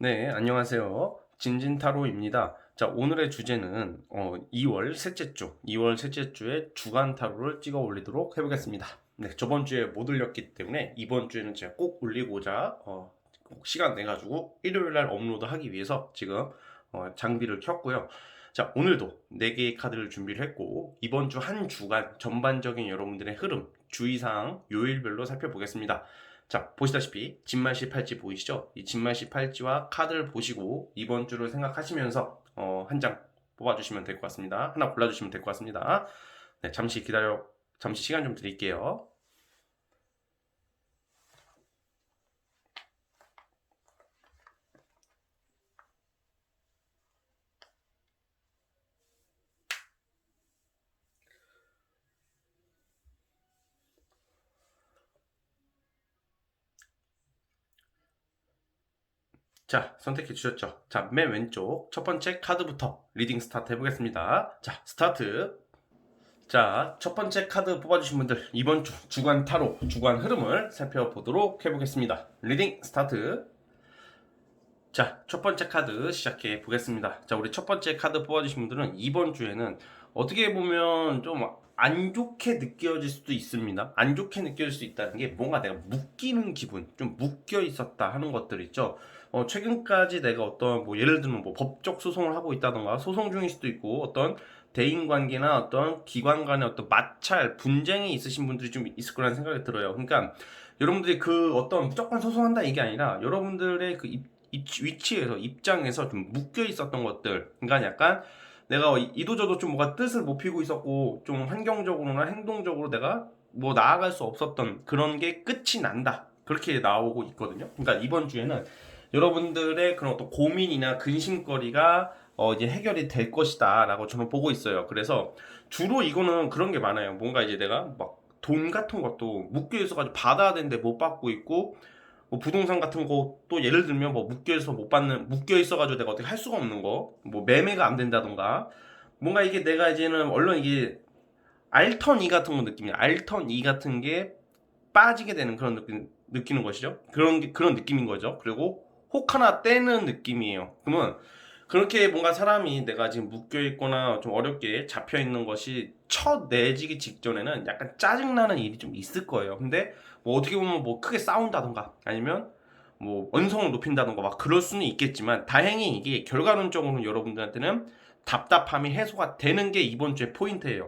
네, 안녕하세요. 진진타로입니다. 자, 오늘의 주제는 2월 셋째 주, 2월 셋째 주에 주간 타로를 찍어 올리도록 해보겠습니다. 네, 저번 주에 못 올렸기 때문에 이번 주에는 제가 꼭 올리고자 꼭 시간 내가지고 일요일 날 업로드하기 위해서 지금 장비를 켰고요. 자, 오늘도 4개의 카드를 준비를 했고 이번 주 한 주간 전반적인 여러분들의 흐름, 주의사항 요일별로 살펴보겠습니다. 자, 보시다시피 진말시 팔찌 보이시죠? 이 진말시 팔찌와 카드를 보시고 이번 주를 생각하시면서 한 장 뽑아주시면 될 것 같습니다. 하나 골라주시면 될 것 같습니다. 네, 잠시 시간 좀 드릴게요. 자, 선택해 주셨죠? 자, 맨 왼쪽 첫 번째 카드부터 리딩 스타트 해보겠습니다. 자, 스타트. 자, 첫 번째 카드 뽑아주신 분들 이번 주 주간 타로, 주간 흐름을 살펴보도록 해보겠습니다. 리딩 스타트. 자, 첫 번째 카드 시작해 보겠습니다. 자, 우리 첫 번째 카드 뽑아주신 분들은 이번 주에는 어떻게 보면 좀 안 좋게 느껴질 수도 있습니다. 안 좋게 느껴질 수 있다는 게 뭔가 내가 묶이는 기분, 좀 묶여 있었다 하는 것들 있죠. 최근까지 내가 어떤 뭐 예를 들면 뭐 법적 소송을 하고 있다던가 소송 중일 수도 있고 어떤 대인 관계나 어떤 기관 간의 어떤 마찰, 분쟁이 있으신 분들이 좀 있을 거라는 생각이 들어요. 그러니까 여러분들이 그 어떤 무조건 소송한다 이게 아니라 여러분들의 그 위치에서 입장에서 좀 묶여 있었던 것들, 그러니까 약간 내가 이도저도 좀 뭐가 뜻을 못 피고 있었고 좀 환경적으로나 행동적으로 내가 뭐 나아갈 수 없었던 그런 게 끝이 난다, 그렇게 나오고 있거든요. 그러니까 이번 주에는 여러분들의 그런 어떤 고민이나 근심거리가 이제 해결이 될 것이다 라고 저는 보고 있어요. 그래서 주로 이거는 그런 게 많아요. 뭔가 이제 내가 막 돈 같은 것도 묶여 있어가지고 받아야 되는데 못 받고 있고, 뭐 부동산 같은 것도 예를 들면 뭐 묶여 있어가지고 내가 어떻게 할 수가 없는 거, 뭐 매매가 안 된다던가, 뭔가 이게 내가 이제는 얼른 이게 알턴 이 같은 거 느낌이야. 알턴 이 같은 게 빠지게 되는 그런 느끼는 것이죠. 그런 느낌인 거죠. 그리고 혹 하나 떼는 느낌이에요. 그러면 그렇게 뭔가 사람이 내가 지금 묶여 있거나 좀 어렵게 잡혀 있는 것이 첫 내지기 직전에는 약간 짜증나는 일이 좀 있을 거예요. 근데 뭐 어떻게 보면 뭐 크게 싸운다던가 아니면 뭐 언성을 높인다던가 막 그럴 수는 있겠지만, 다행히 이게 결과론적으로는 여러분들한테는 답답함이 해소가 되는 게 이번 주의 포인트예요.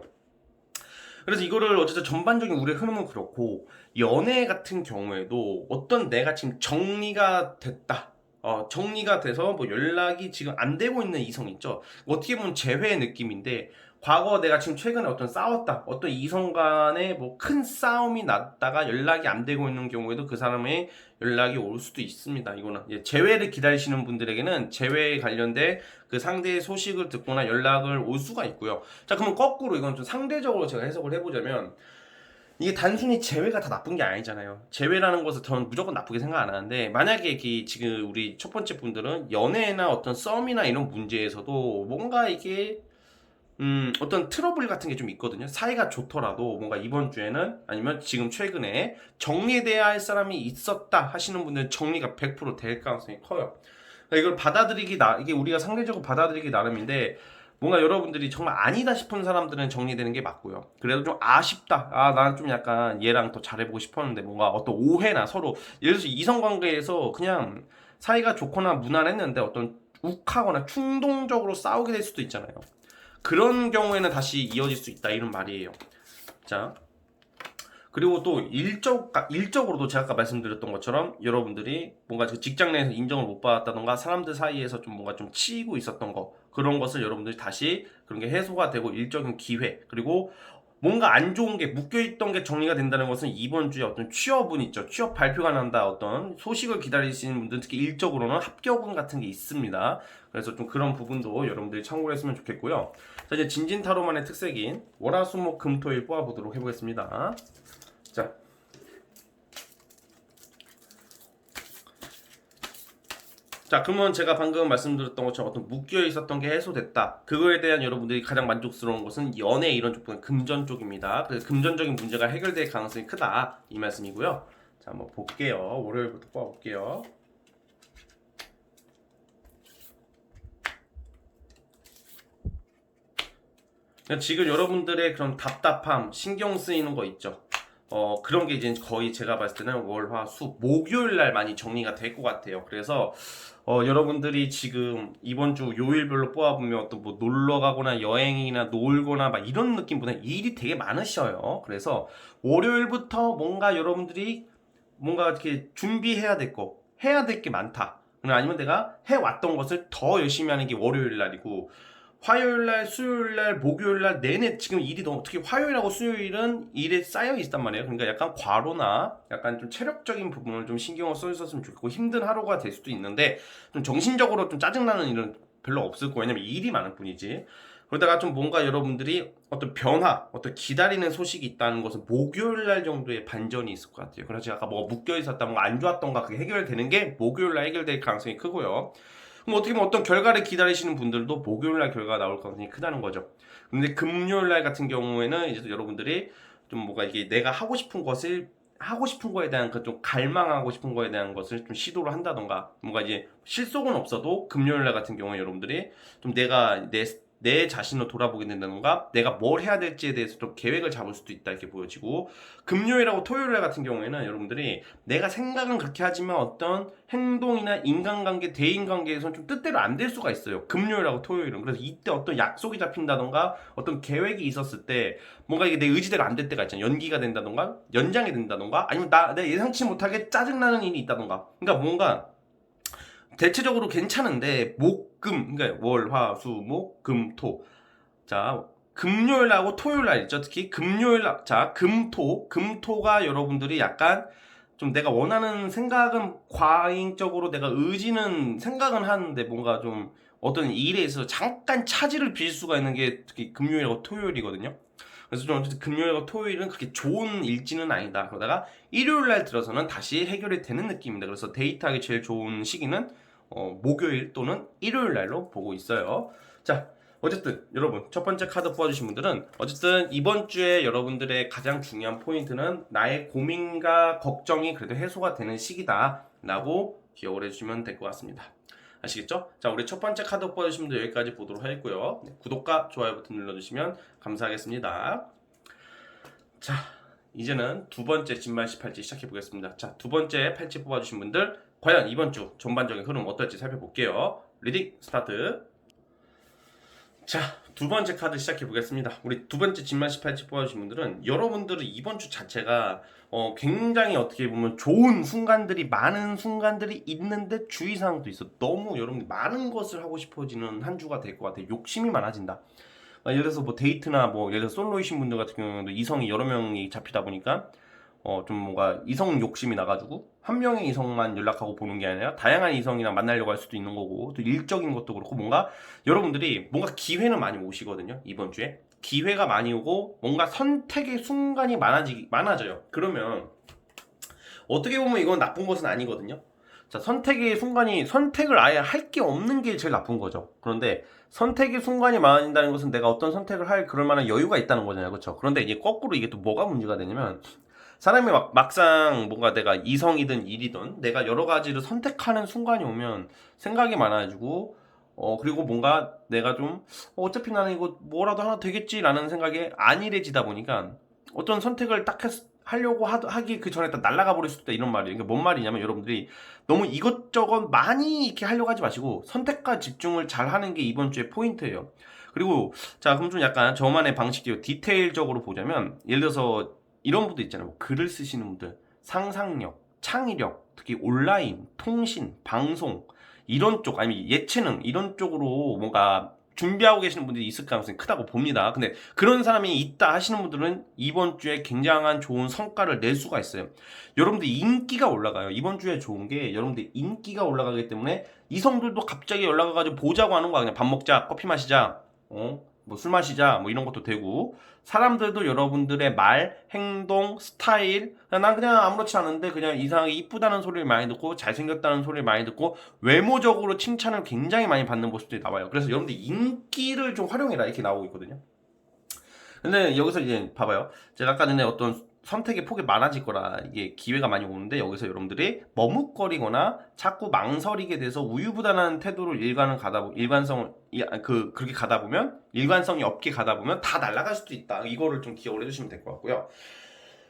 그래서 이거를 어쨌든 전반적인 우리의 흐름은 그렇고, 연애 같은 경우에도 어떤 내가 지금 정리가 됐다, 정리가 돼서 뭐 연락이 지금 안 되고 있는 이성 있죠. 어떻게 보면 재회의 느낌인데, 과거 내가 지금 최근에 어떤 싸웠다, 어떤 이성 간에 뭐 큰 싸움이 났다가 연락이 안 되고 있는 경우에도 그 사람의 연락이 올 수도 있습니다. 이거는 재회를 기다리시는 분들에게는 재회에 관련된 그 상대의 소식을 듣거나 연락을 올 수가 있고요. 자, 그러면 거꾸로 이건 좀 상대적으로 제가 해석을 해보자면, 이게 단순히 재회가 다 나쁜 게 아니잖아요. 재회라는 것을 저는 무조건 나쁘게 생각 안 하는데, 만약에 지금 우리 첫 번째 분들은 연애나 어떤 썸이나 이런 문제에서도 뭔가 이게 어떤 트러블 같은 게 좀 있거든요. 사이가 좋더라도 뭔가 이번 주에는 아니면 지금 최근에 정리돼야 할 사람이 있었다 하시는 분들은 정리가 100%될 가능성이 커요. 그러니까 이걸 이게 우리가 상대적으로 받아들이기 나름인데, 뭔가 여러분들이 정말 아니다 싶은 사람들은 정리되는 게 맞고요. 그래도 좀 아쉽다, 난 좀 약간 얘랑 더 잘해보고 싶었는데, 뭔가 어떤 오해나 서로 예를 들어서 이성관계에서 그냥 사이가 좋거나 무난했는데 어떤 욱하거나 충동적으로 싸우게 될 수도 있잖아요. 그런 경우에는 다시 이어질 수 있다, 이런 말이에요. 자, 그리고 또 일적으로도 제가 아까 말씀드렸던 것처럼 여러분들이 뭔가 직장 내에서 인정을 못 받았다던가 사람들 사이에서 좀 뭔가 좀 치이고 있었던 거, 그런 것을 여러분들이 다시 그런 게 해소가 되고 일적인 기회, 그리고 뭔가 안 좋은 게 묶여있던 게 정리가 된다는 것은 이번 주에 어떤 취업운 있죠. 취업 발표가 난다, 어떤 소식을 기다리시는 분들, 특히 일적으로는 합격운 같은 게 있습니다. 그래서 좀 그런 부분도 여러분들이 참고를 했으면 좋겠고요. 자, 이제 진진타로만의 특색인 월화수목금토일 뽑아보도록 해보겠습니다. 자, 그러면 제가 방금 말씀드렸던 것처럼 어떤 묶여 있었던 게 해소됐다. 그거에 대한 여러분들이 가장 만족스러운 것은 연애 이런 쪽보다는 금전 쪽입니다. 그래서 금전적인 문제가 해결될 가능성이 크다, 이 말씀이고요. 자, 한번 볼게요. 월요일부터 뽑아볼게요. 지금 여러분들의 그런 답답함, 신경 쓰이는 거 있죠. 그런 게 이제 거의 제가 봤을 때는 월, 화, 수, 목요일 날 많이 정리가 될 것 같아요. 그래서 여러분들이 지금 이번 주 요일별로 뽑아보면 어떤 뭐 놀러 가거나 여행이나 놀거나 막 이런 느낌보다 일이 되게 많으셔요. 그래서 월요일부터 뭔가 여러분들이 뭔가 이렇게 준비해야 될 거, 해야 될 게 많다. 아니면 내가 해왔던 것을 더 열심히 하는 게 월요일 날이고, 화요일날, 수요일날, 목요일날 내내 지금 일이 너무, 특히 화요일하고 수요일은 일에 쌓여 있단 말이에요. 그러니까 약간 과로나 약간 좀 체력적인 부분을 좀 신경을 써주셨으면 좋겠고, 힘든 하루가 될 수도 있는데 좀 정신적으로 좀 짜증나는 일은 별로 없을 거예요. 왜냐면 일이 많을 뿐이지. 그러다가 좀 뭔가 여러분들이 어떤 변화, 어떤 기다리는 소식이 있다는 것은 목요일날 정도의 반전이 있을 것 같아요. 그래서 아까 뭐 묶여 있었다, 뭔가 안 좋았던가 그게 해결되는 게 목요일날 해결될 가능성이 크고요. 그럼 어떻게 보면 어떤 결과를 기다리시는 분들도 목요일날 결과가 나올 가능성이 크다는 거죠. 근데 금요일날 같은 경우에는 이제 여러분들이 좀 뭔가 이게 내가 하고 싶은 것을 하고 싶은 거에 대한 그 좀 갈망하고 싶은 거에 대한 것을 좀 시도를 한다던가 뭔가 이제 실속은 없어도 금요일날 같은 경우에 여러분들이 좀 내가 내 자신을 돌아보게 된다던가 내가 뭘 해야 될지에 대해서 좀 계획을 잡을 수도 있다 이렇게 보여지고, 금요일하고 토요일 같은 경우에는 여러분들이 내가 생각은 그렇게 하지만 어떤 행동이나 인간관계, 대인관계에서는 좀 뜻대로 안 될 수가 있어요. 금요일하고 토요일은. 그래서 이때 어떤 약속이 잡힌다던가 어떤 계획이 있었을 때 뭔가 이게 내 의지대로 안 될 때가 있잖아요. 연기가 된다던가 연장이 된다던가 아니면 내가 예상치 못하게 짜증나는 일이 있다던가. 그러니까 뭔가 대체적으로 괜찮은데 그러니까 월, 화, 수, 목, 금, 토. 자, 금요일하고 토요일날 있죠. 특히 금요일날, 자, 금토가 여러분들이 약간 좀 내가 원하는 생각은 과잉적으로 내가 의지는 생각은 하는데 뭔가 좀 어떤 일에 있어서 잠깐 차질을 빚을 수가 있는 게 특히 금요일하고 토요일이거든요. 그래서 좀 어쨌든 금요일과 토요일은 그렇게 좋은 일지는 아니다. 그러다가 일요일날 들어서는 다시 해결이 되는 느낌입니다. 그래서 데이트하기 제일 좋은 시기는 목요일 또는 일요일 날로 보고 있어요. 자, 어쨌든 여러분 첫 번째 카드 뽑아주신 분들은 어쨌든 이번 주에 여러분들의 가장 중요한 포인트는 나의 고민과 걱정이 그래도 해소가 되는 시기다 라고 기억을 해주시면 될 것 같습니다. 아시겠죠? 자, 우리 첫 번째 카드 뽑아주신 분들 여기까지 보도록 하겠고요. 네, 구독과 좋아요 버튼 눌러주시면 감사하겠습니다. 자, 이제는 두 번째 진말시 팔찌 시작해 보겠습니다. 자, 두 번째 팔찌 뽑아주신 분들 과연 이번 주 전반적인 흐름 어떨지 살펴볼게요. 리딩 스타트. 자, 두 번째 카드 시작해 보겠습니다. 우리 두 번째 진말시 팔찌 뽑아주신 분들은 여러분들은 이번 주 자체가 굉장히 어떻게 보면 좋은 순간들이 많은 순간들이 있는데 주의사항도 있어. 너무 여러분들 많은 것을 하고 싶어지는 한 주가 될 것 같아요. 욕심이 많아진다. 예를 들어서 뭐 데이트나 뭐 예를 들어 솔로이신 분들 같은 경우는 이성이 여러 명이 잡히다 보니까 좀 뭔가 이성 욕심이 나가지고 한 명의 이성만 연락하고 보는 게 아니라 다양한 이성이랑 만나려고 할 수도 있는 거고, 또 일적인 것도 그렇고 뭔가 여러분들이 뭔가 기회는 많이 오시거든요. 이번 주에 기회가 많이 오고 뭔가 선택의 순간이 많아져요. 그러면 어떻게 보면 이건 나쁜 것은 아니거든요. 자, 선택을 아예 할 게 없는 게 제일 나쁜 거죠. 그런데 선택의 순간이 많아진다는 것은 내가 어떤 선택을 할 그럴 만한 여유가 있다는 거잖아요. 그렇죠? 그런데 이게 거꾸로 이게 또 뭐가 문제가 되냐면 사람이 막상 뭔가 내가 이성이든 일이든 내가 여러 가지를 선택하는 순간이 오면 생각이 많아지고 그리고 뭔가 내가 좀 어차피 나는 이거 뭐라도 하나 되겠지라는 생각에 안일해지다 보니까 어떤 선택을 딱 하려고 하기 그 전에 딱 날아가 버릴 수도 있다 이런 말이에요. 그러니까 뭔 말이냐면 여러분들이 너무 이것저것 많이 이렇게 하려고 하지 마시고 선택과 집중을 잘 하는 게 이번 주의 포인트예요. 그리고 자, 그럼 좀 약간 저만의 방식이요. 디테일적으로 보자면 예를 들어서 이런 분들 있잖아요. 뭐 글을 쓰시는 분들, 상상력, 창의력, 특히 온라인, 통신, 방송 이런 쪽 아니면 예체능 이런 쪽으로 뭔가 준비하고 계시는 분들이 있을 가능성이 크다고 봅니다. 근데 그런 사람이 있다 하시는 분들은 이번 주에 굉장한 좋은 성과를 낼 수가 있어요. 여러분들 인기가 올라가요. 이번 주에 좋은 게 여러분들 인기가 올라가기 때문에 이성들도 갑자기 연락와가지고 보자고 하는 거야. 그냥 밥 먹자, 커피 마시자, 뭐 술 마시자, 뭐 이런 것도 되고, 사람들도 여러분들의 말, 행동, 스타일, 난 그냥 아무렇지 않은데 그냥 이상하게 이쁘다는 소리를 많이 듣고 잘생겼다는 소리를 많이 듣고 외모적으로 칭찬을 굉장히 많이 받는 모습들이 나와요. 그래서 여러분들 인기를 좀 활용해라 이렇게 나오고 있거든요. 근데 여기서 이제 봐봐요. 제가 아까 전에 어떤 선택의 폭이 많아질 거라 이게 기회가 많이 오는데 여기서 여러분들이 머뭇거리거나 자꾸 망설이게 돼서 우유부단한 태도로 그렇게 가다 보면 일관성이 없게 가다 보면 다 날아갈 수도 있다. 이거를 좀 기억을 해주시면 될 것 같고요.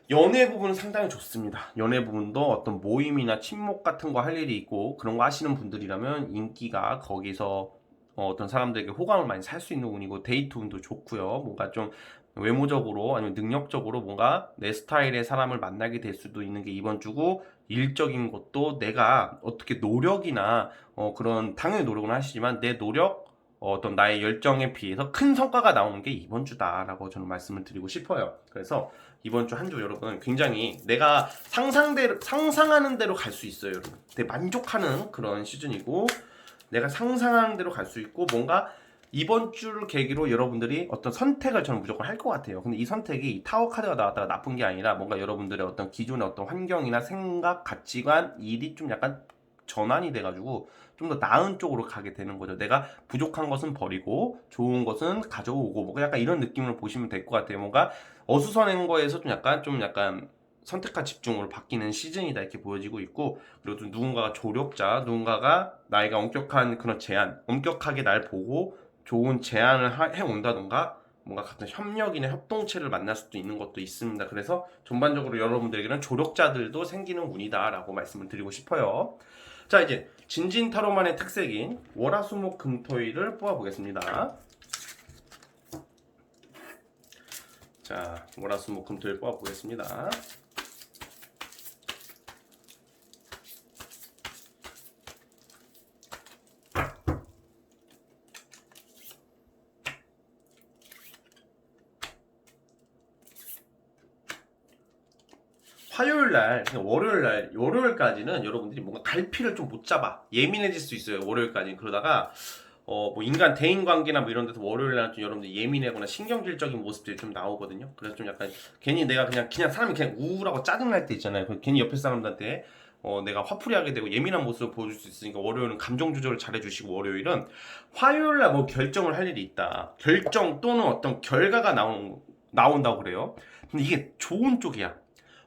연애 부분은 상당히 좋습니다. 연애 부분도 어떤 모임이나 친목 같은 거 할 일이 있고 그런 거 하시는 분들이라면 인기가 거기서 어떤 사람들에게 호감을 많이 살 수 있는 운이고 데이트 운도 좋고요. 뭔가 좀 외모적으로 아니면 능력적으로 뭔가 내 스타일의 사람을 만나게 될 수도 있는 게 이번 주고 일적인 것도 내가 어떻게 노력이나 그런 당연히 노력은 하시지만 내 노력 어떤 나의 열정에 비해서 큰 성과가 나오는 게 이번 주다라고 저는 말씀을 드리고 싶어요. 그래서 이번 주 한 주 여러분 굉장히 내가 상상하는 대로 갈 수 있어요, 여러분. 되게 만족하는 그런 시즌이고 내가 상상하는 대로 갈 수 있고 뭔가 이번 주를 계기로 여러분들이 어떤 선택을 저는 무조건 할 것 같아요. 근데 이 선택이 타워 카드가 나왔다가 나쁜 게 아니라 뭔가 여러분들의 어떤 기존의 어떤 환경이나 생각, 가치관, 일이 좀 약간 전환이 돼가지고 좀 더 나은 쪽으로 가게 되는 거죠. 내가 부족한 것은 버리고 좋은 것은 가져오고 뭐 약간 이런 느낌으로 보시면 될 것 같아요. 뭔가 어수선한 거에서 좀 약간 선택과 집중으로 바뀌는 시즌이다 이렇게 보여지고 있고 그리고 또 누군가가 조력자, 누군가가 나이가 엄격한 그런 제안, 엄격하게 날 보고 좋은 제안을 해온다던가 뭔가 같은 협력이나 협동체를 만날 수도 있는 것도 있습니다. 그래서 전반적으로 여러분들에게는 조력자들도 생기는 운이다라고 말씀을 드리고 싶어요. 자, 이제 진진타로만의 특색인 월화수목금토일을 뽑아보겠습니다. 자, 월화수목금토일 뽑아보겠습니다. 화요일날, 월요일까지는 여러분들이 뭔가 갈피를 좀 못 잡아. 예민해질 수 있어요, 월요일까지는. 그러다가, 뭐 인간 대인관계나 뭐 이런 데서 월요일날 좀 여러분들이 예민하거나 신경질적인 모습들이 좀 나오거든요. 그래서 좀 약간 괜히 내가 그냥 사람이 그냥 우울하고 짜증날 때 있잖아요. 괜히 옆에 사람들한테 내가 화풀이하게 되고 예민한 모습을 보여줄 수 있으니까 월요일은 감정 조절을 잘해주시고 월요일은 화요일날 뭐 결정을 할 일이 있다. 결정 또는 어떤 결과가 나온다고 그래요. 근데 이게 좋은 쪽이야.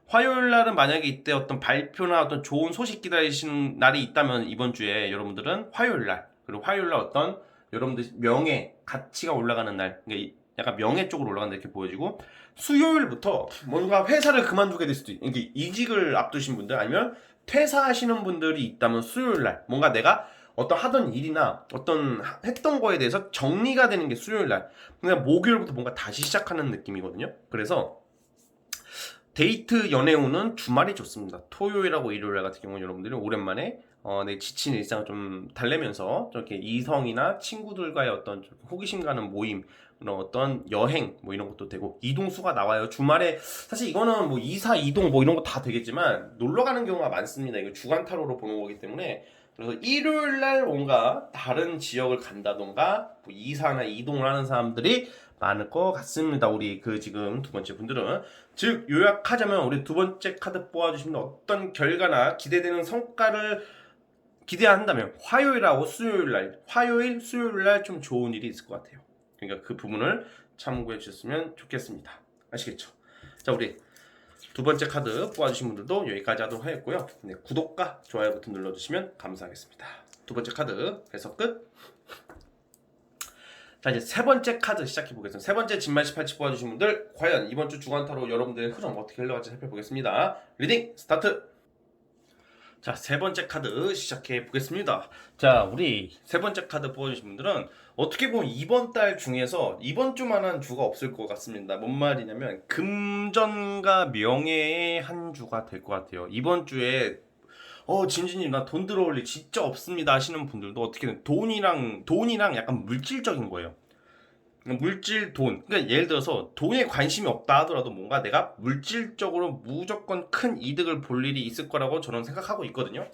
화요일 날은 만약에 이때 어떤 발표나 어떤 좋은 소식 기다리시는 날이 있다면 이번 주에 여러분들은 화요일 날 그리고 화요일 날 어떤 여러분들 명예, 가치가 올라가는 날 그러니까 약간 명예 쪽으로 올라간다 이렇게 보여지고 수요일부터 뭔가 회사를 그만두게 될 수도 있고 이직을 앞두신 분들 아니면 퇴사하시는 분들이 있다면 수요일 날 뭔가 내가 어떤 하던 일이나 어떤 했던 거에 대해서 정리가 되는 게 수요일 날 그냥 목요일부터 뭔가 다시 시작하는 느낌이거든요. 그래서 데이트 연애운은 주말이 좋습니다. 토요일하고 일요일 같은 경우는 여러분들이 오랜만에 내 지친 일상을 좀 달래면서 이렇게 이성이나 친구들과의 어떤 호기심 가는 모임 그런 어떤 여행 뭐 이런 것도 되고 이동수가 나와요. 주말에 사실 이거는 뭐 이사 이동 뭐 이런 거 다 되겠지만 놀러 가는 경우가 많습니다. 이거 주간 타로로 보는 거기 때문에 그래서 일요일 날 뭔가 다른 지역을 간다던가 뭐 이사나 이동을 하는 사람들이 많을 것 같습니다. 우리 그 지금 두 번째 분들은 즉 요약하자면 우리 두 번째 카드 뽑아주시면 어떤 결과나 기대되는 성과를 기대한다면 화요일하고 수요일날 화요일 수요일날 좀 좋은 일이 있을 것 같아요. 그러니까 그 부분을 참고해 주셨으면 좋겠습니다. 아시겠죠? 자, 우리 두 번째 카드 뽑아주신 분들도 여기까지 하도록 하겠고요. 네, 구독과 좋아요 버튼 눌러주시면 감사하겠습니다. 두 번째 카드 해석 끝. 자, 이제 세 번째 카드 시작해 보겠습니다. 세 번째 진말 18치 뽑아주신 분들 과연 이번 주 주간타로 여러분들의 흐름 어떻게 흘러갈지 살펴보겠습니다. 리딩 스타트. 자, 세 번째 카드 시작해 보겠습니다. 자, 우리 세 번째 카드 뽑아주신 분들은 어떻게 보면 이번 달 중에서 이번 주만한 주가 없을 것 같습니다. 뭔 말이냐면 금전과 명예의 한 주가 될 것 같아요. 이번 주에 진진님 나 돈 들어올 일 진짜 없습니다 하시는 분들도 어떻게든 돈이랑 약간 물질적인 거예요. 물질 돈 그러니까 예를 들어서 돈에 관심이 없다 하더라도 뭔가 내가 물질적으로 무조건 큰 이득을 볼 일이 있을 거라고 저는 생각하고 있거든요.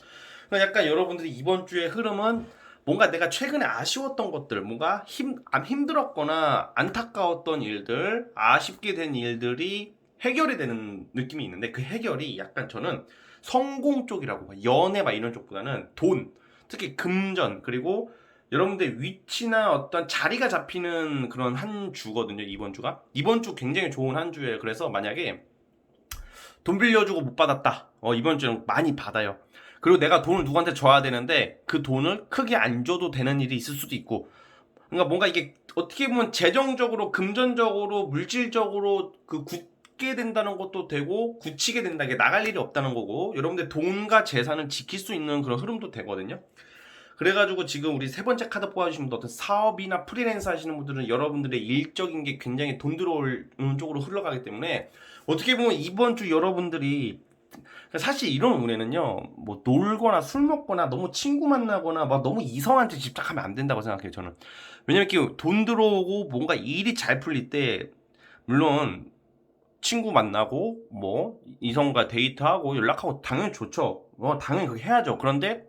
그러니까 약간 여러분들이 이번 주의 흐름은 뭔가 내가 최근에 아쉬웠던 것들 뭔가 힘들었거나 안타까웠던 일들 아쉽게 된 일들이 해결이 되는 느낌이 있는데 그 해결이 약간 저는 성공 쪽이라고 봐요. 연애 막 이런 쪽보다는 돈 특히 금전 그리고 여러분들 위치나 어떤 자리가 잡히는 그런 한 주거든요. 이번 주가 이번 주 굉장히 좋은 한 주예요. 그래서 만약에 돈 빌려주고 못 받았다. 이번 주는 많이 받아요. 그리고 내가 돈을 누구한테 줘야 되는데 그 돈을 크게 안 줘도 되는 일이 있을 수도 있고. 그러니까 뭔가 이게 어떻게 보면 재정적으로, 금전적으로, 물질적으로 굳게 된다는 것도 되고 굳히게 된다. 게 나갈 일이 없다는 거고, 여러분들 돈과 재산을 지킬 수 있는 그런 흐름도 되거든요. 그래가지고 지금 우리 세 번째 카드 뽑아주신 분들, 어떤 사업이나 프리랜서 하시는 분들은 여러분들의 일적인 게 굉장히 돈 들어오는 쪽으로 흘러가기 때문에 어떻게 보면 이번 주 여러분들이, 사실 이런 운에는요, 뭐 놀거나 술 먹거나 너무 친구 만나거나 막 너무 이성한테 집착하면 안 된다고 생각해요, 저는. 왜냐면 이렇게 돈 들어오고 뭔가 일이 잘 풀릴 때, 물론 친구 만나고 뭐 이성과 데이트하고 연락하고 당연히 좋죠. 당연히 그렇게 해야죠. 그런데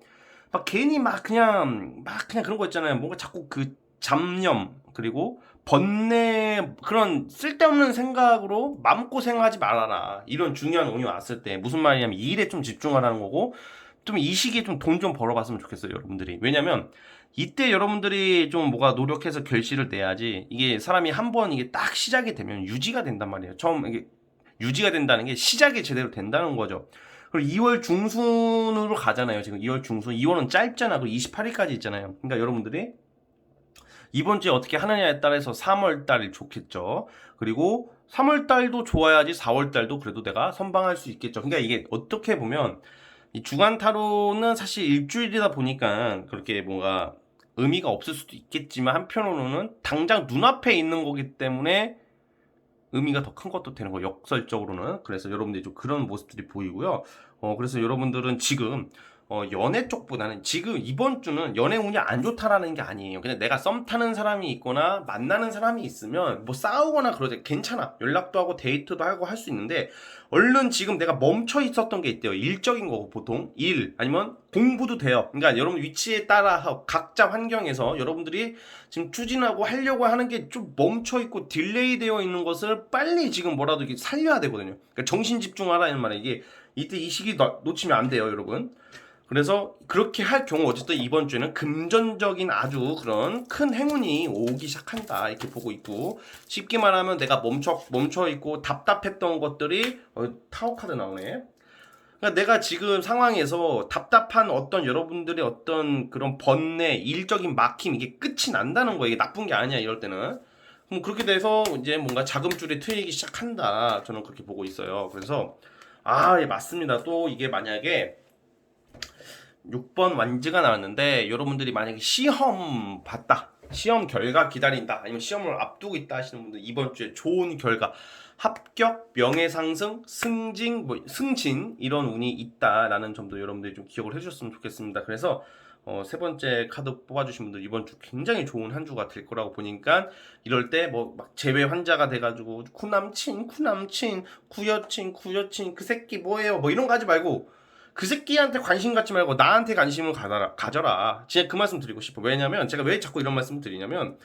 막 괜히 막 그냥 그런 거 있잖아요. 뭔가 자꾸 그 잡념, 그리고 번뇌, 그런 쓸데없는 생각으로 마음고생하지 말아라. 이런 중요한 운이 왔을 때 무슨 말이냐면 일에 좀 집중하라는 거고, 좀 이 시기에 좀 돈 좀 벌어봤으면 좋겠어요, 여러분들이. 왜냐면 이때 여러분들이 좀 뭐가 노력해서 결실을 내야지, 이게 사람이 한번 이게 딱 시작이 되면 유지가 된단 말이에요. 처음 이게 유지가 된다는 게 시작이 제대로 된다는 거죠. 그리고 2월 중순으로 가잖아요. 지금 2월 중순. 2월은 짧잖아. 그리고 28일까지 있잖아요. 그러니까 여러분들이 이번 주에 어떻게 하느냐에 따라서 3월 달이 좋겠죠. 그리고 3월 달도 좋아야지 4월 달도 그래도 내가 선방할 수 있겠죠. 그러니까 이게 어떻게 보면 이 주간 타로는 사실 일주일이다 보니까 그렇게 뭔가 의미가 없을 수도 있겠지만, 한편으로는 당장 눈앞에 있는 거기 때문에 의미가 더 큰 것도 되는 거예요, 역설적으로는. 그래서 여러분들이 좀 그런 모습들이 보이고요. 그래서 여러분들은 지금 연애 쪽보다는, 지금 이번 주는 연애 운이 안 좋다라는 게 아니에요. 그냥 내가 썸 타는 사람이 있거나 만나는 사람이 있으면 뭐 싸우거나 그러지, 괜찮아. 연락도 하고 데이트도 하고 할 수 있는데, 얼른 지금 내가 멈춰 있었던 게 있대요. 일적인 거고, 보통 일 아니면 공부도 돼요. 그러니까 여러분 위치에 따라 각자 환경에서 여러분들이 지금 추진하고 하려고 하는 게 좀 멈춰 있고 딜레이 되어 있는 것을 빨리 지금 뭐라도 이렇게 살려야 되거든요. 그러니까 정신 집중하라는 말이에요. 이게 이때 이 시기 놓치면 안 돼요, 여러분. 그래서 그렇게 할 경우 어쨌든 이번 주에는 금전적인 아주 그런 큰 행운이 오기 시작한다, 이렇게 보고 있고, 쉽게 말하면 내가 멈춰 있고 답답했던 것들이 타워 카드 나오네. 그러니까 내가 지금 상황에서 답답한 어떤 여러분들의 어떤 그런 번뇌, 일적인 막힘, 이게 끝이 난다는 거예요. 이게 나쁜 게 아니야, 이럴 때는. 그럼 그렇게 돼서 이제 뭔가 자금줄이 트이기 시작한다, 저는 그렇게 보고 있어요. 그래서 예, 맞습니다. 또 이게 만약에 6번 완즈가 나왔는데, 여러분들이 만약에 시험 봤다, 시험 결과 기다린다, 아니면 시험을 앞두고 있다 하시는 분들, 이번 주에 좋은 결과, 합격, 명예상승, 승진, 이런 운이 있다라는 점도 여러분들이 좀 기억을 해주셨으면 좋겠습니다. 그래서 세 번째 카드 뽑아주신 분들, 이번 주 굉장히 좋은 한 주가 될 거라고 보니까, 이럴 때 뭐 막 재회 환자가 돼가지고 쿠남친, 구여친, 그 새끼 뭐예요, 뭐 이런 거 하지 말고, 그 새끼한테 관심 갖지 말고 나한테 관심을 가져라. 진짜 그 말씀 드리고 싶어. 왜냐면 제가 왜 자꾸 이런 말씀 드리냐면,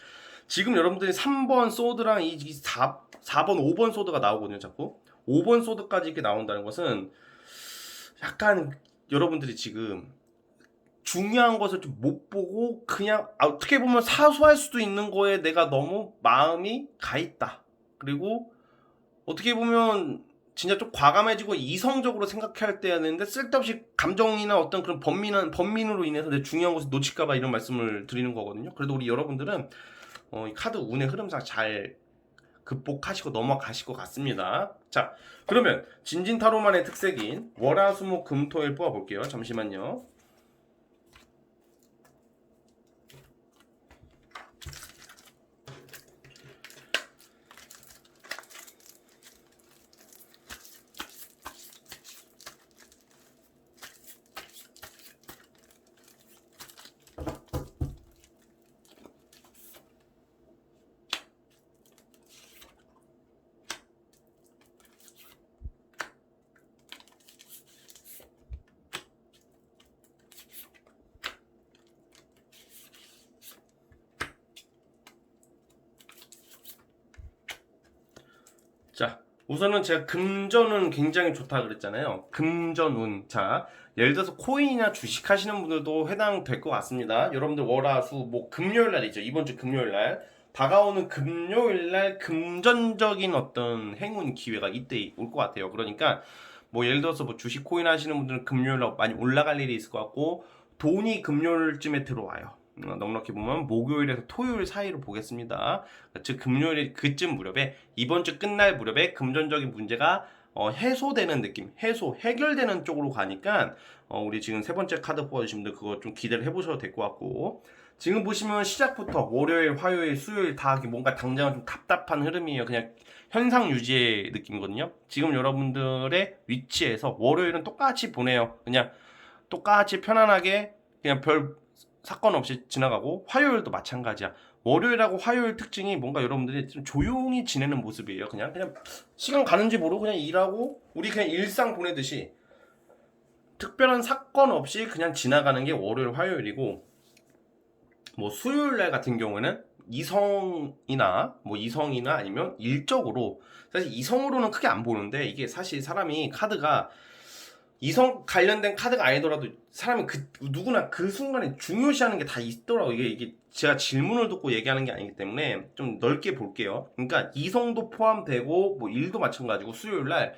지금 여러분들이 3번 소드랑 이 4번, 5번 소드가 나오거든요, 자꾸. 5번 소드까지 이렇게 나온다는 것은 약간 여러분들이 지금 중요한 것을 좀 못 보고 그냥 어떻게 보면 사소할 수도 있는 거에 내가 너무 마음이 가 있다. 그리고 어떻게 보면 진짜 좀 과감해지고 이성적으로 생각할 때였는데, 쓸데없이 감정이나 어떤 그런 번민으로 인해서 내 중요한 것을 놓칠까봐 이런 말씀을 드리는 거거든요. 그래도 우리 여러분들은 이 카드 운의 흐름상 잘 극복하시고 넘어가실 것 같습니다. 자, 그러면 진진타로만의 특색인 월화수목금토일 뽑아볼게요. 잠시만요. 자, 우선은 제가 금전은 굉장히 좋다 그랬잖아요. 금전운. 자, 예를 들어서 코인이나 주식 하시는 분들도 해당될 것 같습니다. 여러분들 월화수목 금요일 날이죠. 이번 주 금요일 날. 다가오는 금요일 날 금전적인 어떤 행운 기회가 이때 올 것 같아요. 그러니까 뭐 예를 들어서 뭐 주식 코인 하시는 분들은 금요일날 많이 올라갈 일이 있을 것 같고, 돈이 금요일쯤에 들어와요. 넉넉히 보면 목요일에서 토요일 사이로 보겠습니다. 즉 금요일 그쯤 무렵에, 이번 주 끝날 무렵에 금전적인 문제가 해소되는 느낌, 해결되는 쪽으로 가니까 우리 지금 세 번째 카드 뽑아주신 분들 그거 좀 기대를 해보셔도 될 것 같고, 지금 보시면 시작부터 월요일, 화요일, 수요일 다 뭔가 당장은 좀 답답한 흐름이에요. 그냥 현상 유지의 느낌이거든요. 지금 여러분들의 위치에서 월요일은 똑같이 보내요. 그냥 똑같이 편안하게 그냥 별 사건 없이 지나가고, 화요일도 마찬가지야. 월요일하고 화요일 특징이 뭔가 여러분들이 좀 조용히 지내는 모습이에요. 그냥 시간 가는지 모르고 그냥 일하고, 우리 그냥 일상 보내듯이 특별한 사건 없이 그냥 지나가는 게 월요일, 화요일이고, 뭐 수요일 날 같은 경우에는 이성이나 아니면 일적으로, 사실 이성으로는 크게 안 보는데, 이게 사실 사람이 카드가 이성 관련된 카드가 아니더라도 사람이 누구나 그 순간에 중요시하는 게 다 있더라고. 이게 제가 질문을 듣고 얘기하는 게 아니기 때문에 좀 넓게 볼게요. 그러니까 이성도 포함되고 뭐 일도 마찬가지고, 수요일 날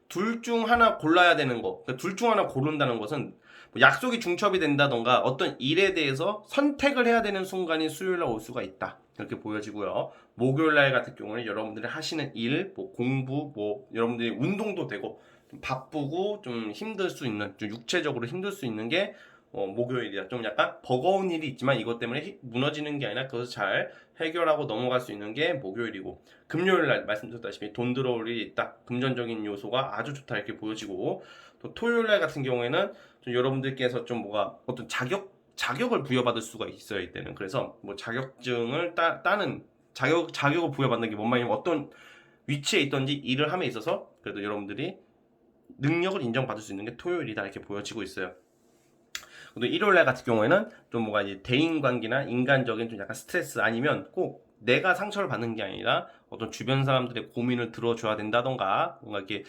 둘 중 하나 골라야 되는 거, 그러니까 둘 중 하나 고른다는 것은 뭐 약속이 중첩이 된다던가 어떤 일에 대해서 선택을 해야 되는 순간이 수요일 날 올 수가 있다, 이렇게 보여지고요. 목요일 날 같은 경우는 여러분들이 하시는 일, 뭐 공부, 뭐 여러분들이 운동도 되고 좀 바쁘고 좀 힘들 수 있는, 좀 육체적으로 힘들 수 있는 게 목요일이야. 좀 약간 버거운 일이 있지만 이것 때문에 무너지는 게 아니라 그것을 잘 해결하고 넘어갈 수 있는 게 목요일이고, 금요일 날 말씀드렸다시피 돈 들어올 일이 있다, 금전적인 요소가 아주 좋다, 이렇게 보여지고, 또 토요일 날 같은 경우에는 좀 여러분들께서 좀 뭐가 어떤 자격을 부여받을 수가 있어요, 이때는. 그래서 뭐 자격증을 따는 자격을 부여받는 게 뭔 말이냐면, 어떤 위치에 있던지 일을 함에 있어서 그래도 여러분들이 능력을 인정받을 수 있는 게 토요일이다, 이렇게 보여지고 있어요. 근데 일요일날 같은 경우에는 좀 뭔가 이제 대인관계나 인간적인 좀 약간 스트레스, 아니면 꼭 내가 상처를 받는 게 아니라 어떤 주변 사람들의 고민을 들어줘야 된다던가, 뭔가 이렇게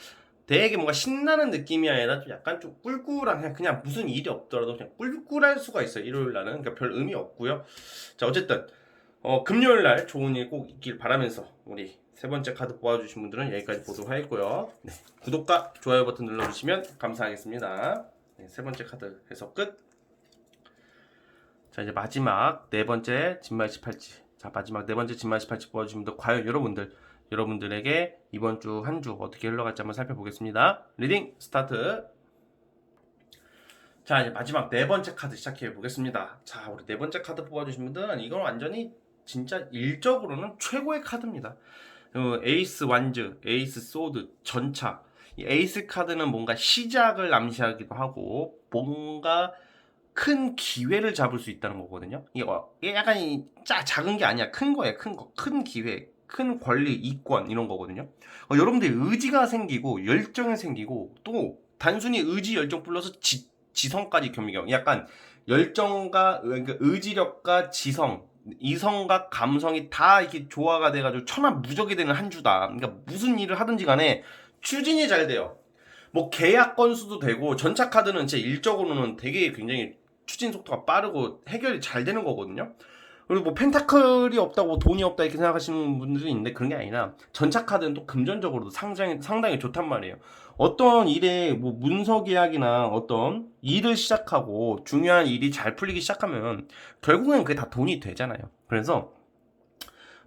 되게 뭔가 신나는 느낌이 아니라 좀 약간 좀 꿀꿀한, 그냥 무슨 일이 없더라도 그냥 꿀꿀할 수가 있어요, 일요일날은. 그러니까 별 의미 없고요. 자, 어쨌든 금요일날 좋은 일 꼭 있길 바라면서 우리 세 번째 카드 뽑아주신 분들은 여기까지 보도록 하겠고요. 네, 구독과 좋아요 버튼 눌러주시면 감사하겠습니다. 네, 세 번째 카드 해석 끝. 자, 이제 마지막 네 번째 진말시팔찌. 자, 마지막 네 번째 진말시팔찌 뽑아주신 분들, 과연 여러분들에게 이번 주 한 주 어떻게 흘러갈지 한번 살펴보겠습니다. 리딩 스타트. 자, 이제 마지막 네 번째 카드 시작해 보겠습니다. 자, 우리 네 번째 카드 뽑아주신 분들은 이건 완전히 진짜 일적으로는 최고의 카드입니다. 에이스 완즈, 에이스 소드, 전차. 이 에이스 카드는 뭔가 시작을 암시하기도 하고, 뭔가 큰 기회를 잡을 수 있다는 거거든요. 이게 약간 작은 게 아니야. 큰 거예요. 큰 기회, 큰 권리, 이권, 이런 거거든요. 여러분들이 의지가 생기고 열정이 생기고, 또 단순히 의지, 열정 플러스 지성까지 겸비겸, 약간 열정과, 그러니까 의지력과 지성, 이성과 감성이 다 이렇게 조화가 돼가지고 천하무적이 되는 한 주다. 그러니까 무슨 일을 하든지 간에 추진이 잘 돼요. 뭐 계약 건수도 되고, 전차 카드는 제 일적으로는 되게 굉장히 추진 속도가 빠르고 해결이 잘 되는 거거든요. 그리고 뭐 펜타클이 없다고 돈이 없다 이렇게 생각하시는 분들이 있는데, 그런 게 아니라 전차 카드는 또 금전적으로도 상당히 좋단 말이에요. 어떤 일에 뭐 문서 계약이나 어떤 일을 시작하고 중요한 일이 잘 풀리기 시작하면 결국엔 그게 다 돈이 되잖아요. 그래서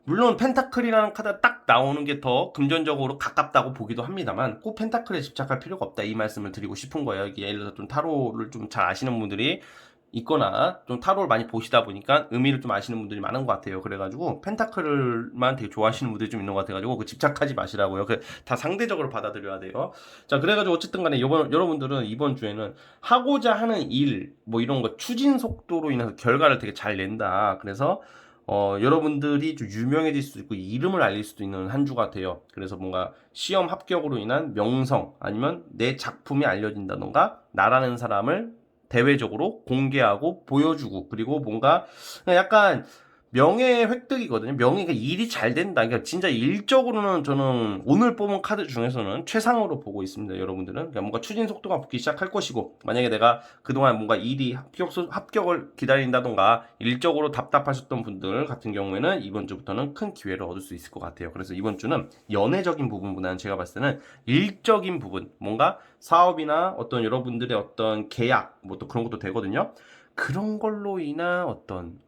물론 펜타클이라는 카드가 딱 나오는 게 더 금전적으로 가깝다고 보기도 합니다만, 꼭 펜타클에 집착할 필요가 없다, 이 말씀을 드리고 싶은 거예요. 이게 예를 들어서 좀 타로를 좀 잘 아시는 분들이 있거나 좀 타로를 많이 보시다 보니까 의미를 좀 아시는 분들이 많은 것 같아요. 그래가지고 펜타클만 되게 좋아하시는 분들이 좀 있는 것 같아가지고 그 집착하지 마시라고요. 다 상대적으로 받아들여야 돼요. 자, 그래가지고 어쨌든 간에 여러분들은 이번 주에는 하고자 하는 일, 뭐 이런 거 추진 속도로 인해서 결과를 되게 잘 낸다. 그래서 여러분들이 좀 유명해질 수도 있고 이름을 알릴 수도 있는 한 주가 돼요. 그래서 뭔가 시험 합격으로 인한 명성, 아니면 내 작품이 알려진다던가, 나라는 사람을 대외적으로 공개하고 보여주고, 그리고 뭔가 약간 명예 획득이거든요. 명예가 일이 잘 된다. 그러니까 진짜 일적으로는 저는 오늘 뽑은 카드 중에서는 최상으로 보고 있습니다. 여러분들은. 그러니까 뭔가 추진 속도가 붙기 시작할 것이고, 만약에 내가 그동안 뭔가 일이 합격을 기다린다던가 일적으로 답답하셨던 분들 같은 경우에는 이번 주부터는 큰 기회를 얻을 수 있을 것 같아요. 그래서 이번 주는 연애적인 부분보다는 제가 봤을 때는 일적인 부분, 뭔가 사업이나 어떤 여러분들의 어떤 계약, 뭐 또 그런 것도 되거든요. 그런 걸로 인한 어떤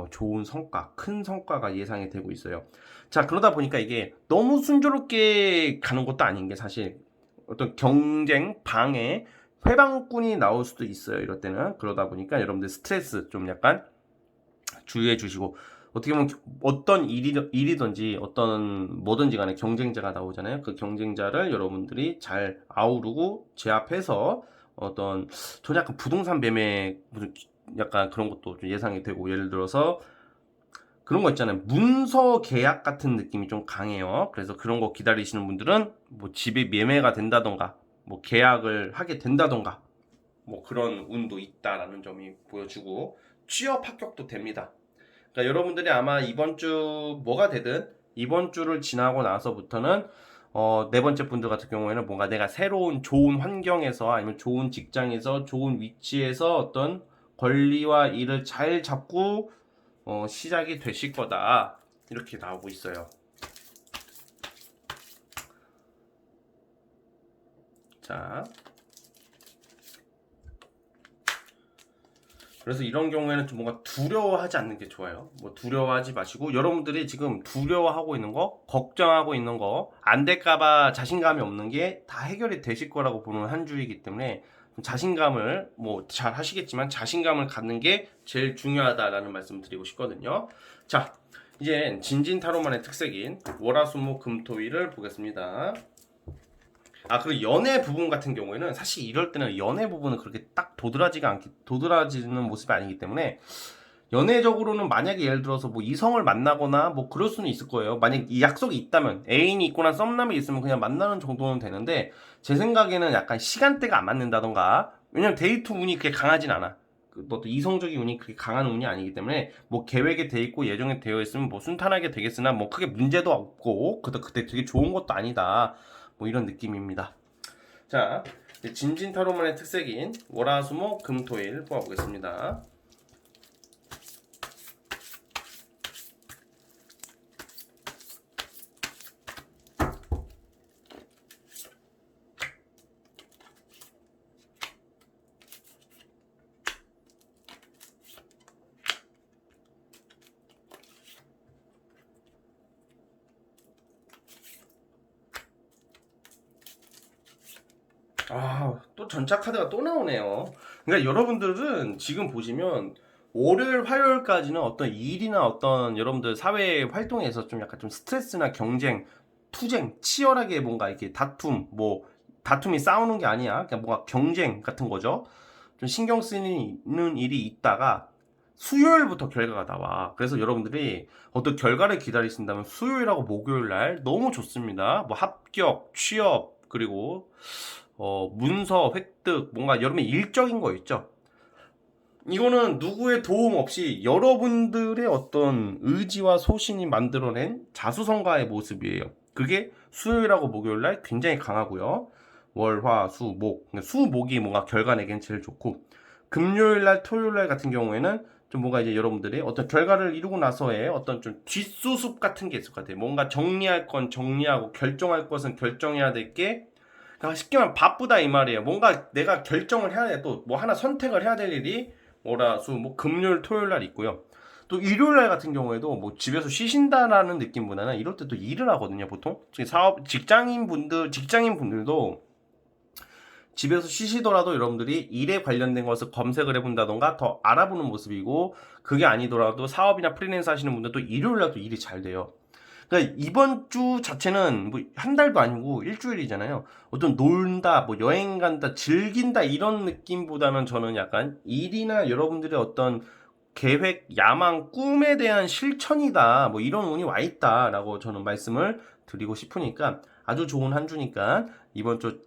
좋은 성과, 큰 성과가 예상이 되고 있어요. 자, 그러다 보니까 이게 너무 순조롭게 가는 것도 아닌 게 사실 어떤 경쟁, 방해, 회방꾼이 나올 수도 있어요. 이럴 때는. 그러다 보니까 여러분들 스트레스 좀 약간 주의해 주시고, 어떻게 보면 어떤 일이든지 어떤 뭐든지 간에 경쟁자가 나오잖아요. 그 경쟁자를 여러분들이 잘 아우르고 제압해서 어떤 전 약간 부동산 매매 무슨 약간 그런 것도 좀 예상이 되고, 예를 들어서 그런 거 있잖아요. 문서 계약 같은 느낌이 좀 강해요. 그래서 그런 거 기다리시는 분들은 뭐 집이 매매가 된다던가 뭐 계약을 하게 된다던가 뭐 그런 운도 있다라는 점이 보여주고, 취업 합격도 됩니다. 그러니까 여러분들이 아마 이번 주 뭐가 되든 이번 주를 지나고 나서부터는 네 번째 분들 같은 경우에는 뭔가 내가 새로운 좋은 환경에서 아니면 좋은 직장에서 좋은 위치에서 어떤 권리와 일을 잘 잡고 시작이 되실 거다, 이렇게 나오고 있어요. 자, 그래서 이런 경우에는 좀 뭔가 두려워하지 않는 게 좋아요. 뭐 두려워하지 마시고, 여러분들이 지금 두려워하고 있는 거, 걱정하고 있는 거, 안 될까봐 자신감이 없는 게 다 해결이 되실 거라고 보는 한 주이기 때문에 자신감을 뭐 잘 하시겠지만 자신감을 갖는 게 제일 중요하다라는 말씀 드리고 싶거든요. 자, 이제 진진타로만의 특색인 월화수목금토일을 보겠습니다. 그리고 연애 부분 같은 경우에는 사실 이럴 때는 연애 부분은 그렇게 딱 도드라지는 모습이 아니기 때문에, 연애적으로는 만약에 예를 들어서 뭐 이성을 만나거나 뭐 그럴 수는 있을 거예요. 만약 이 약속이 있다면, 애인이 있거나 썸남이 있으면 그냥 만나는 정도는 되는데, 제 생각에는 약간 시간대가 안 맞는다던가, 왜냐면 데이트 운이 그렇게 강하진 않아. 또 이성적인 운이 그렇게 강한 운이 아니기 때문에, 뭐 계획에 돼 있고 예정에 되어 있으면 뭐 순탄하게 되겠으나 뭐 크게 문제도 없고 그때 되게 좋은 것도 아니다, 뭐 이런 느낌입니다. 자, 진진타로만의 특색인 월화수목 금토일 뽑아보겠습니다. 또 전차 카드가 또 나오네요. 그러니까 여러분들은 지금 보시면 월요일, 화요일까지는 어떤 일이나 어떤 여러분들 사회 활동에서 좀 약간 좀 스트레스나 경쟁, 투쟁, 치열하게 뭔가 이렇게 뭐 다툼이 싸우는 게 아니야. 그냥 뭔가 경쟁 같은 거죠. 좀 신경 쓰이는 일이 있다가 수요일부터 결과가 나와. 그래서 여러분들이 어떤 결과를 기다리신다면 수요일하고 목요일 날 너무 좋습니다. 뭐 합격, 취업, 그리고 문서 획득, 뭔가 여러분의 일적인 거 있죠. 이거는 누구의 도움 없이 여러분들의 어떤 의지와 소신이 만들어낸 자수성가의 모습이에요. 그게 수요일하고 목요일날 굉장히 강하고요. 월, 화, 수, 목. 수, 목이 뭔가 결과 내기엔 제일 좋고, 금요일날, 토요일날 같은 경우에는 좀 뭔가 이제 여러분들이 어떤 결과를 이루고 나서의 어떤 좀 뒷수습 같은 게 있을 것 같아요. 뭔가 정리할 건 정리하고 결정할 것은 결정해야 될 게, 그러니까 쉽게 말하면 바쁘다 이 말이에요. 뭔가 내가 결정을 해야 돼. 또 뭐 하나 선택을 해야 될 일이 뭐 금요일, 토요일 날 있고요. 또 일요일 날 같은 경우에도 뭐 집에서 쉬신다라는 느낌보다는 이럴 때 또 일을 하거든요, 보통. 직장인분들도 집에서 쉬시더라도 여러분들이 일에 관련된 것을 검색을 해본다던가 더 알아보는 모습이고, 그게 아니더라도 사업이나 프리랜서 하시는 분들도 일요일 날도 일이 잘 돼요. 그러니까 이번 주 자체는 뭐 한 달도 아니고 일주일이잖아요. 어떤 놀다, 뭐 여행 간다, 즐긴다 이런 느낌보다는 저는 약간 일이나 여러분들의 어떤 계획, 야망, 꿈에 대한 실천이다, 뭐 이런 운이 와 있다라고 저는 말씀을 드리고 싶으니까, 아주 좋은 한 주니까 이번 주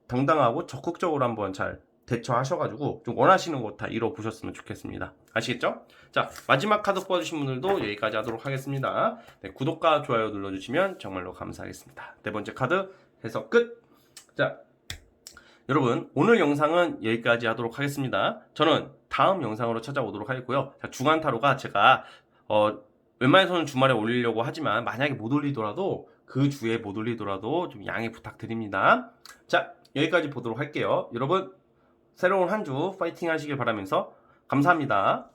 당당하고 적극적으로 한번 잘 대처하셔가지고 좀 원하시는 거 다 이뤄 보셨으면 좋겠습니다. 아시겠죠? 자, 마지막 카드 뽑아주신 분들도 여기까지 하도록 하겠습니다. 네, 구독과 좋아요 눌러주시면 정말로 감사하겠습니다. 네 번째 카드 해석 끝. 자, 여러분 오늘 영상은 여기까지 하도록 하겠습니다. 저는 다음 영상으로 찾아오도록 하겠고요. 자, 주간 타로가 제가 웬만해서는 주말에 올리려고 하지만 만약에 못 올리더라도 그 주에 못 올리더라도 좀 양해 부탁드립니다. 자, 여기까지 보도록 할게요. 여러분 새로운 한 주 파이팅 하시길 바라면서 감사합니다.